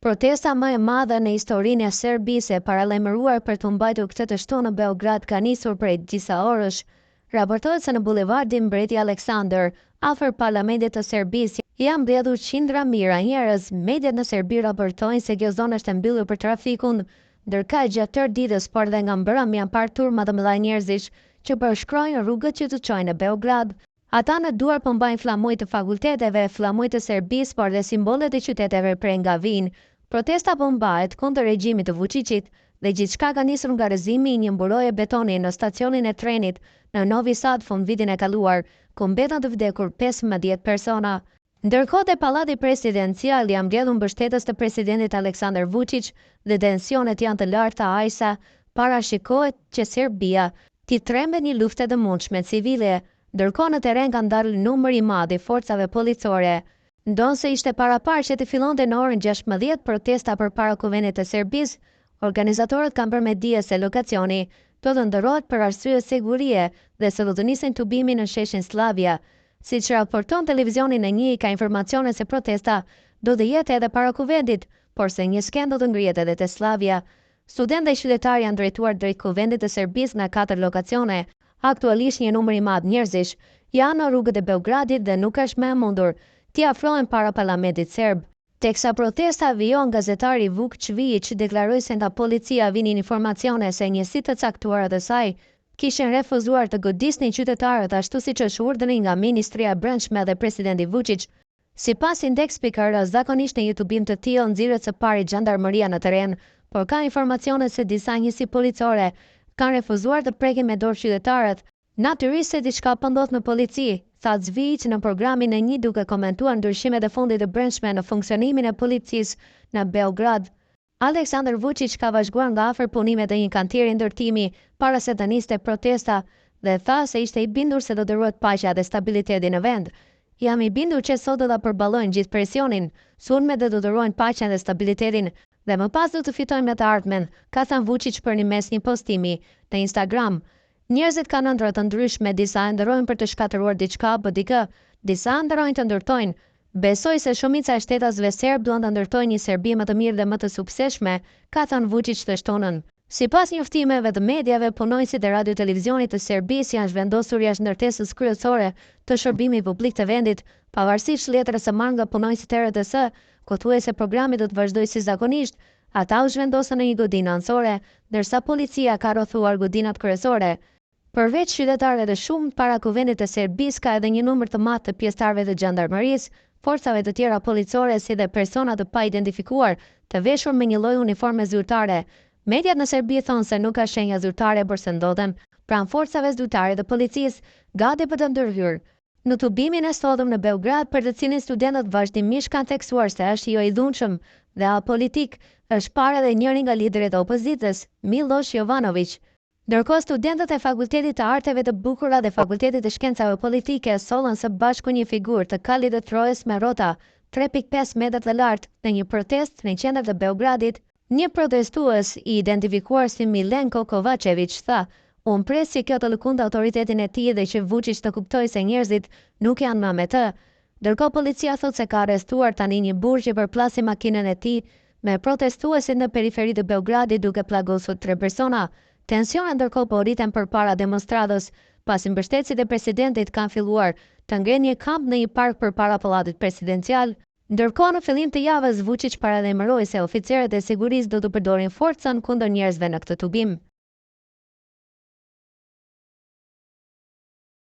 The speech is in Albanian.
Protesta më e madhe në historinë e Serbisë e paralajmëruar për të mbajtur këtë të shtunë në Beograd ka nisur prej disa orësh. Raportohet se në bulevardin Mbreti Aleksandër, afër parlamentit të Serbisë, janë mbledhur qindra mijëra njerëz. Mediat në Serbi raportojnë se kjo zonë është e mbyllur për trafikun, ndërka gjatë tërë ditës, por dhe nga mbrëmje janë parë turma të mëdha njerëzish që përshkrojnë rrugët që të çojnë në Beograd. Ata në duar mbajnë flamuj të fakulteteve, flamuj të Serbisë, por dhe simbolet e qyteteve prej nga vijnë. Protesta mbahet kundër regjimit të Vučićit dhe gjithçka ka nisur nga rrëzimi i një mburoje betoni në stacionin e trenit në Novi Sad fund vitin e kaluar, ku mbetën të vdekur 15 persona. Ndërkohë te pallati presidencial janë mbledhur mbështetës të presidentit Aleksandar Vučić dhe tensionet janë të larta ajsa parashikohet që Serbia t'i trembet një lufte të mundshme civile, ndërkohë në terren ka ndalë numër i madh i forcave policore. Ndonë se ishte paraparë që të fillonte në orën 16 protesta përpara Kuvendit të Serbisë, organizatorët kanë bërë me dije se lokacioni do të ndërrohet për arsye sigurie dhe se do të nisin tubimin në sheshin Slavia. Siç raporton televizioni në një, ka informacione se protesta do të jetë edhe para Kuvendit, por se një sken do të ngrihet edhe te Slavia. Studentë dhe qytetarë janë drejtuar drejt Kuvendit të Serbisë në 4 lokacione. Aktualisht një numër i madh njerëzish janë në rrugët e Beogradit dhe nuk është më e mundur t'i afrohen para parlamentit serb. Teksa protesta vijon, gazetari Vuk Çvijić deklaroi se nga policia vinin informacione se njësitë të caktuara të saj kishin refuzuar të godisnin qytetarët ashtu siç është urdhëri nga Ministria e Brendshme dhe presidenti Vučić. Sipas Index Pikër, zakonisht në një tubim të tillë nxirret së pari xhandarmeria në terren, por ka informacione se disa njësi policore kanë refuzuar të prekin me dorë qytetarët. Natyrisht se diçka po ndodh në polici, tha Çvijić në programin e një, duke komentuar ndryshimet e fundit të brendshme në funksionimin e policisë në Beograd. Aleksandar Vučić ka vazhguar nga afër punimet e një kantieri ndërtimi para se të niste protesta dhe tha se ishte i bindur se do të ruhet paqja dhe stabiliteti në vend. Jam i bindur që sot do ta përballojnë gjithë presionin, sulmet dhe do të ruajnë paqen dhe stabilitetin dhe më pas do të fitojmë në të ardhmen, ka thënë Vučić për një mes një postimi në Instagram. Njerëzit kanë ëndra të ndryshme, disa ndërrojnë për të shkatëruar diçka apo dikë, disa ndërrojnë të ndërtojnë. Besoj se shumica e shtetësve serb duan të ndërtojnë një Serbi më të mirë dhe më të suksesshme, ka thënë Vučić të shtunën. Sipas njoftimeve të mediave, punonjësit e radio televizionit të Serbisë janë zhvendosur jashtë ndërtesës kryesore të shërbimit publik të vendit, pavarësisht letrës së marrë nga punonjësit e RTS, ku thuhet se programi do të vazhdojë si zakonisht. Ata u zhvendosën në një godinë anësore, ndërsa policia ka rrethuar godinat kryesore. Përveç qytetarëve të shumtë para Kuvendit të Serbisë, ka edhe një numër të madh të pjesëtarëve të xhandarmerisë, forcave të tjera policore si dhe persona të pa identifikuar, të veshur me një lloj uniforme zyrtare. Mediat në Serbi thonë se nuk ka shenja zyrtare por se ndodhen pranë forcave zyrtare të policisë, gati për të ndërhyrë në tubimin e sodëm në Beograd, për të cilin studentët vazhdimisht kanë theksuar se është jo i dhunshëm dhe apolitik. Është parë edhe njëri nga liderët e opozitës, Miloš Jovanović. Ndërkohë, studentët e Fakultetit të Arteve të Bukura dhe Fakultetit të Shkencave Politike sollën së bashku një figurë të kalit të Trojës me rrota 3.5 metra të lartë në një protestë në qendër të Beogradit. Një protestues i identifikuar si Milenko Kovačević tha: "Unë pres si kjo të lëkundë autoritetin e tij dhe që Vučić të kuptojë se njerëzit nuk janë më me të." Ndërkohë, policia thotë se ka arrestuar tani një burr që përplasi makinën e tij me protestuesit në periferi të Beogradit, duke plagosur 3 persona. Tensionet ndërkohë po rriten përpara demonstratës, pasi mbështetësit e presidentit kanë filluar të ngrenë një kamp në një park përpara pallatit presidencial. Ndërkohë, në fillim të javës, Vučić paralajmëroi se oficerët e sigurisë do të përdorin forcën kundër njerëzve në këtë tubim.